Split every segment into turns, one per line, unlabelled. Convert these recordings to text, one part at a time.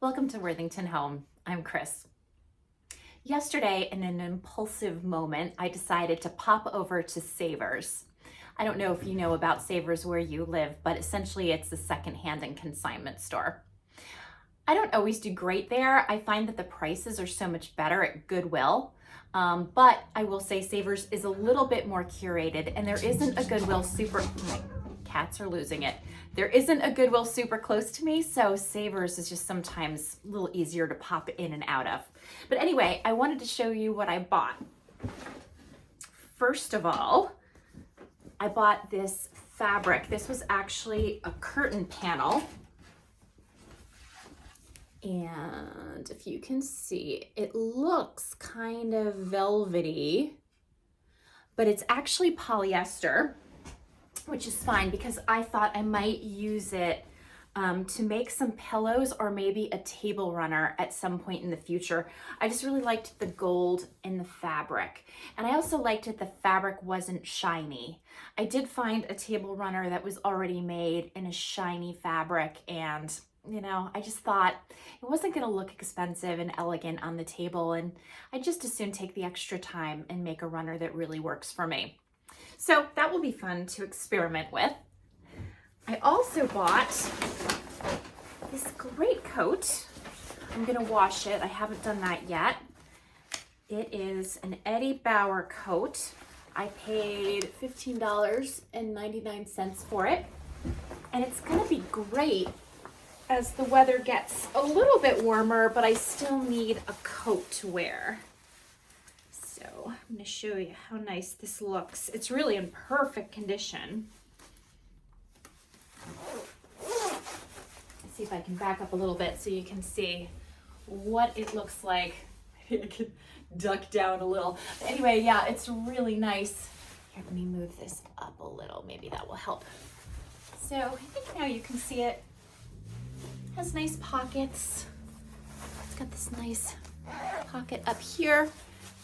Welcome to Worthington Home. I'm Chris. Yesterday, in an impulsive moment, I decided to pop over to Savers. I don't know if you know about Savers where you live, but essentially it's a secondhand and consignment store. I don't always do great there. I find that the prices are so much better at Goodwill. But I will say Savers is a little bit more curated, and there isn't a Goodwill super, my cats are losing it. There isn't a Goodwill super close to me, so Savers is just sometimes a little easier to pop in and out of. But anyway, I wanted to show you what I bought. First of all, I bought this fabric. This was actually a curtain panel. And if you can see, it looks kind of velvety, but it's actually polyester, which is fine because I thought I might use it to make some pillows or maybe a table runner at some point in the future. I just really liked the gold in the fabric. And I also liked that the fabric wasn't shiny. I did find a table runner that was already made in a shiny fabric, and you know, I just thought it wasn't gonna look expensive and elegant on the table, and I just as soon take the extra time and make a runner that really works for me. So that will be fun to experiment with. I also bought this great coat. I'm gonna wash it. I haven't done that yet. It is an Eddie Bauer coat. I paid $15.99 for it. And it's gonna be great as the weather gets a little bit warmer, but I still need a coat to wear. So I'm gonna show you how nice this looks. It's really in perfect condition. Let's see if I can back up a little bit so you can see what it looks like. I can duck down a little. But anyway, yeah, it's really nice. Here, let me move this up a little. Maybe that will help. So I think now you can see it. Has nice pockets. It's got this nice pocket up here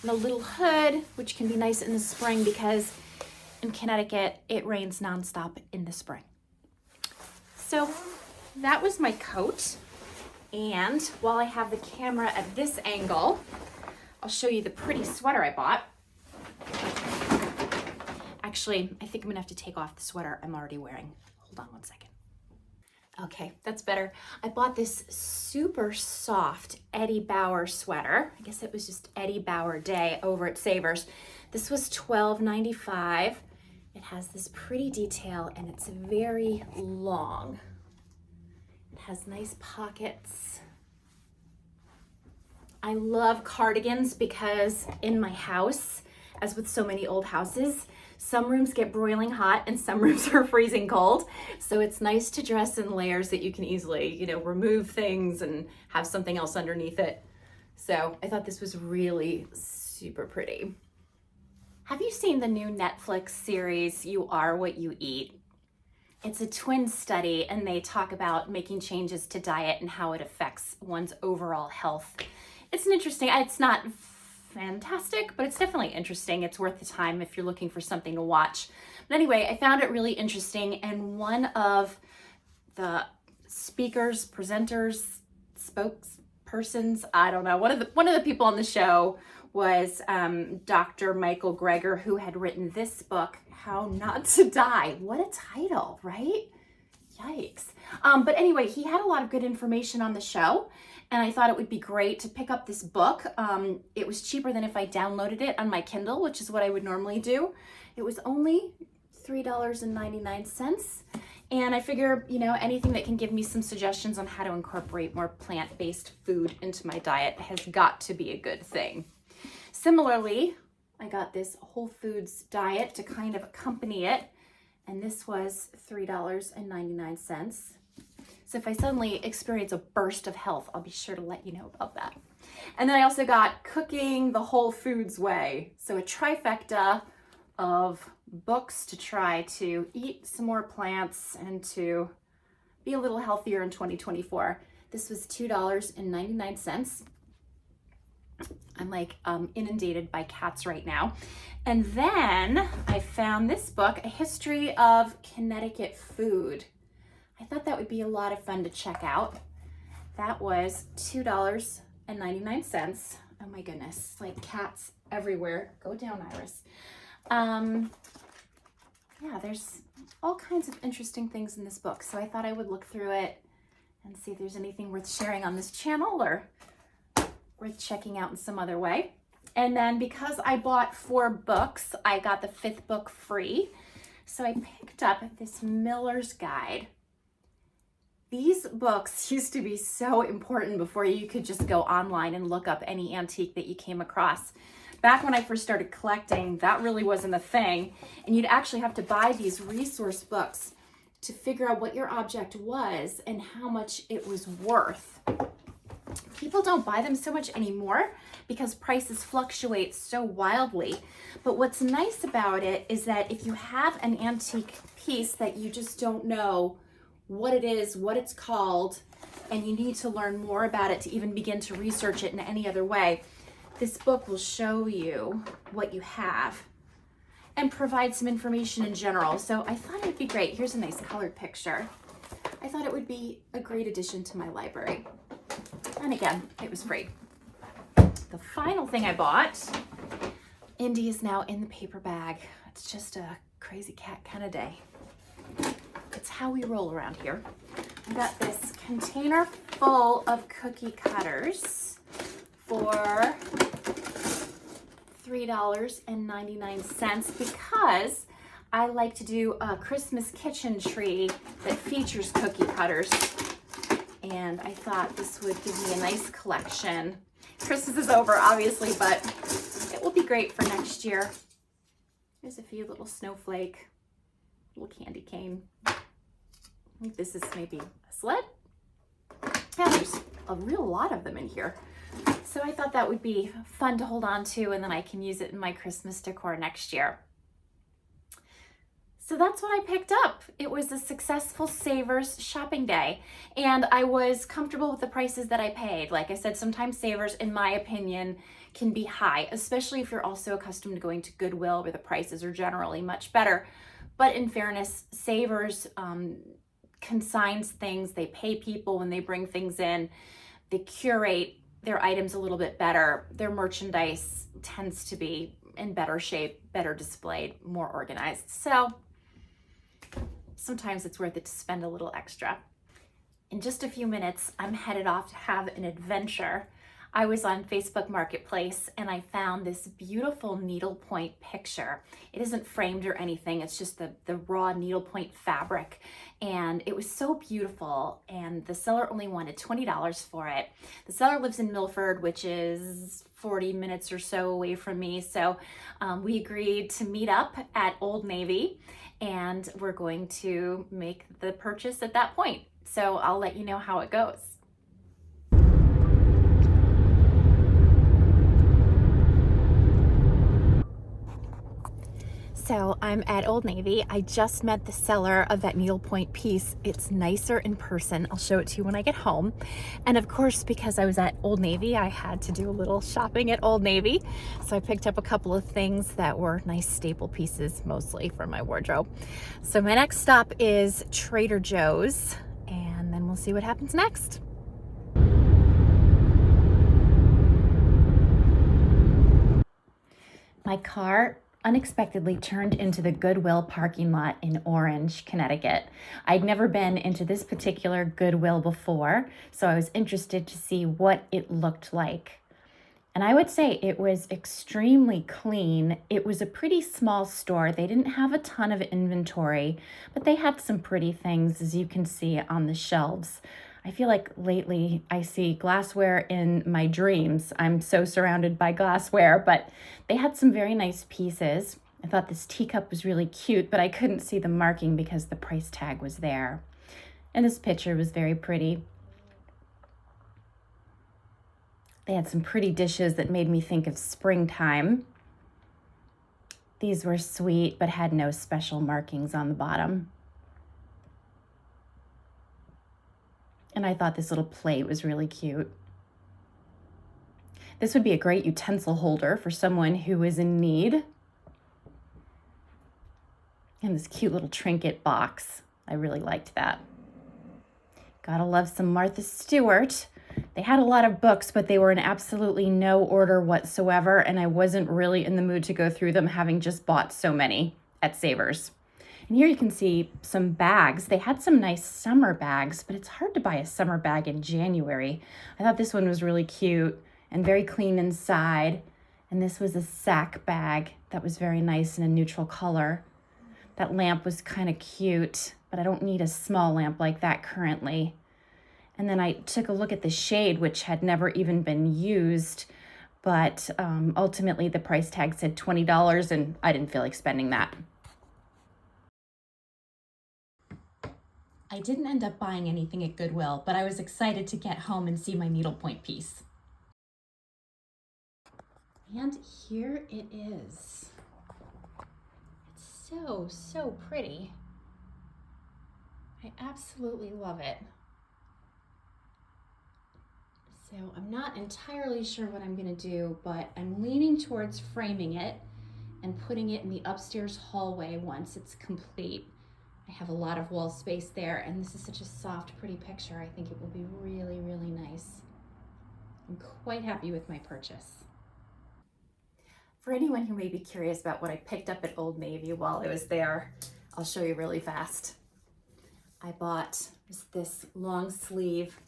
and a little hood, which can be nice in the spring because in Connecticut, it rains nonstop in the spring. So that was my coat. And while I have the camera at this angle, I'll show you the pretty sweater I bought. Actually, I think I'm gonna have to take off the sweater I'm already wearing. Hold on one second. Okay, that's better. I bought this super soft Eddie Bauer sweater. I guess it was just Eddie Bauer Day over at Savers. This was $12.95. It has this pretty detail and it's very long. It has nice pockets. I love cardigans because in my house, as with so many old houses, some rooms get broiling hot and some rooms are freezing cold. So it's nice to dress in layers that you can easily, remove things and have something else underneath it. So I thought this was really super pretty. Have you seen the new Netflix series, You Are What You Eat? It's a twin study and they talk about making changes to diet and how it affects one's overall health. It's not fantastic, but it's definitely interesting. It's worth the time if you're looking for something to watch. But anyway, I found it really interesting, and one of the speakers, presenters, spokespersons, I don't know, one of the people on the show was Dr. Michael Greger, who had written this book, How Not to Die. What a title, right? Yikes. But anyway, he had a lot of good information on the show, and I thought it would be great to pick up this book. It was cheaper than if I downloaded it on my Kindle, which is what I would normally do. It was only $3.99. And I figure, anything that can give me some suggestions on how to incorporate more plant-based food into my diet has got to be a good thing. Similarly, I got this Whole Foods diet to kind of accompany it. And this was $3.99. So if I suddenly experience a burst of health, I'll be sure to let you know about that. And then I also got Cooking the Whole Foods Way. So a trifecta of books to try to eat some more plants and to be a little healthier in 2024. This was $2.99. I'm like inundated by cats right now. And then I found this book, A History of Connecticut Food. I thought that would be a lot of fun to check out. that was $2.99. Oh my goodness, like cats everywhere. Go down, Iris. Yeah, there's all kinds of interesting things in this book. So I thought I would look through it and see if there's anything worth sharing on this channel or worth checking out in some other way. And then because I bought 4 books, I got the 5th book free. So I picked up this Miller's Guide. These books used to be so important before you could just go online and look up any antique that you came across. Back when I first started collecting, that really wasn't a thing. And you'd actually have to buy these resource books to figure out what your object was and how much it was worth. People don't buy them so much anymore because prices fluctuate so wildly. But what's nice about it is that if you have an antique piece that you just don't know what it is, what it's called, and you need to learn more about it to even begin to research it in any other way, this book will show you what you have and provide some information in general. So I thought it would be great. Here's a nice colored picture. I thought it would be a great addition to my library. And again, it was free. The final thing I bought, Indy is now in the paper bag. It's just a crazy cat kind of day. It's how we roll around here. I got this container full of cookie cutters for $3.99 because I like to do a Christmas kitchen tree that features cookie cutters. And I thought this would give me a nice collection. Christmas is over, obviously, but it will be great for next year. There's a few little snowflake, little candy cane. I think this is maybe a sled. Yeah, there's a real lot of them in here. So I thought that would be fun to hold on to, and then I can use it in my Christmas decor next year. So that's what I picked up. It was a successful Savers shopping day, and I was comfortable with the prices that I paid. Like I said, sometimes Savers, in my opinion, can be high, especially if you're also accustomed to going to Goodwill where the prices are generally much better. But in fairness, Savers consigns things, they pay people when they bring things in, they curate their items a little bit better. Their merchandise tends to be in better shape, better displayed, more organized. So sometimes it's worth it to spend a little extra. In just a few minutes, I'm headed off to have an adventure. I was on Facebook Marketplace and I found this beautiful needlepoint picture. It isn't framed or anything, it's just the raw needlepoint fabric. And it was so beautiful, and the seller only wanted $20 for it. The seller lives in Milford, which is 40 minutes or so away from me. So we agreed to meet up at Old Navy, and we're going to make the purchase at that point. So I'll let you know how it goes. So I'm at Old Navy. I just met the seller of that needlepoint piece. It's nicer in person. I'll show it to you when I get home. And of course, because I was at Old Navy, I had to do a little shopping at Old Navy. So I picked up a couple of things that were nice staple pieces, mostly for my wardrobe. So my next stop is Trader Joe's, and then we'll see what happens next. My car unexpectedly turned into the Goodwill parking lot in Orange, Connecticut. I'd never been into this particular Goodwill before, so I was interested to see what it looked like. And I would say it was extremely clean. It was a pretty small store. They didn't have a ton of inventory, but they had some pretty things, as you can see on the shelves. I feel like lately I see glassware in my dreams. I'm so surrounded by glassware, but they had some very nice pieces. I thought this teacup was really cute, but I couldn't see the marking because the price tag was there. And this picture was very pretty. They had some pretty dishes that made me think of springtime. These were sweet, but had no special markings on the bottom. And I thought this little plate was really cute. This would be a great utensil holder for someone who is in need. And this cute little trinket box. I really liked that. Gotta love some Martha Stewart. They had a lot of books, but they were in absolutely no order whatsoever, and I wasn't really in the mood to go through them, having just bought so many at Savers. And here you can see some bags. They had some nice summer bags, but it's hard to buy a summer bag in January. I thought this one was really cute and very clean inside. And this was a sack bag that was very nice in a neutral color. That lamp was kind of cute, but I don't need a small lamp like that currently. And then I took a look at the shade, which had never even been used, but ultimately the price tag said $20 and I didn't feel like spending that. I didn't end up buying anything at Goodwill, but I was excited to get home and see my needlepoint piece. And here it is. It's so pretty. I absolutely love it. So I'm not entirely sure what I'm gonna do, but I'm leaning towards framing it and putting it in the upstairs hallway once it's complete. I have a lot of wall space there, and this is such a soft, pretty picture. I think it will be really, really nice. I'm quite happy with my purchase. For anyone who may be curious about what I picked up at Old Navy while I was there, I'll show you really fast. I bought this long sleeve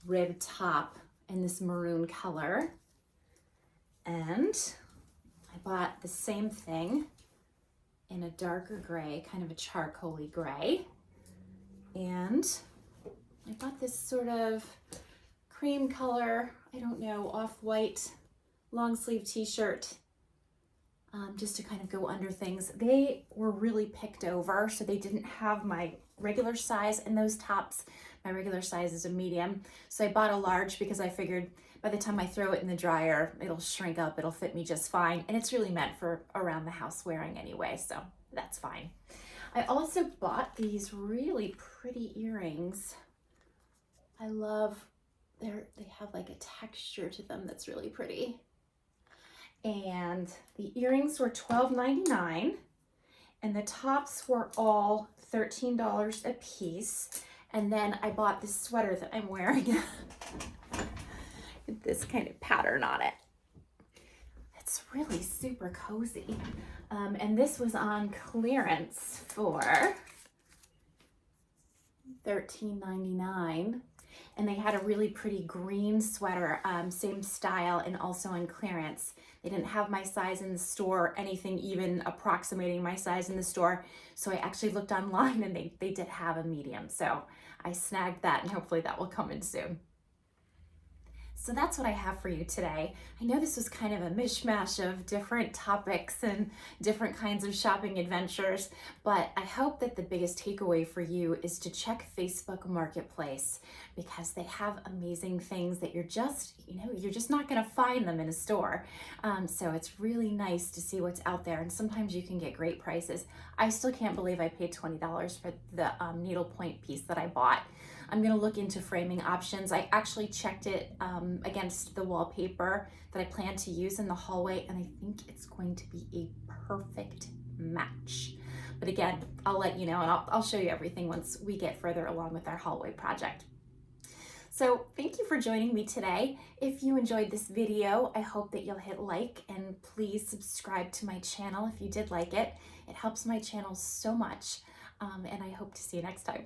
rib top in this maroon color, and I bought the same thing in a darker gray, kind of a charcoaly gray. And I bought this sort of cream color, I don't know, off-white long sleeve t-shirt, just to kind of go under things. They were really picked over, so they didn't have my regular size in those tops. My regular size is a medium. So I bought a large because I figured by the time I throw it in the dryer, it'll shrink up, it'll fit me just fine. And it's really meant for around the house wearing anyway, so that's fine. I also bought these really pretty earrings. I love, they have like a texture to them that's really pretty. And the earrings were $12.99 and the tops were all $13 a piece. And then I bought this sweater that I'm wearing with this kind of pattern on it. It's really super cozy. And this was on clearance for $13.99. And they had a really pretty green sweater, same style and also on clearance. They didn't have my size in the store, anything even approximating my size in the store. So I actually looked online and they did have a medium. So I snagged that and hopefully that will come in soon. So that's what I have for you today. I know this was kind of a mishmash of different topics and different kinds of shopping adventures, but I hope that the biggest takeaway for you is to check Facebook Marketplace because they have amazing things that you're just not gonna find them in a store. So it's really nice to see what's out there, and sometimes you can get great prices. I still can't believe I paid $20 for the needlepoint piece that I bought. I'm gonna look into framing options. I actually checked it against the wallpaper that I plan to use in the hallway, and I think it's going to be a perfect match. But again, I'll let you know, and I'll show you everything once we get further along with our hallway project. So thank you for joining me today. If you enjoyed this video, I hope that you'll hit like and please subscribe to my channel if you did like it. It helps my channel so much, and I hope to see you next time.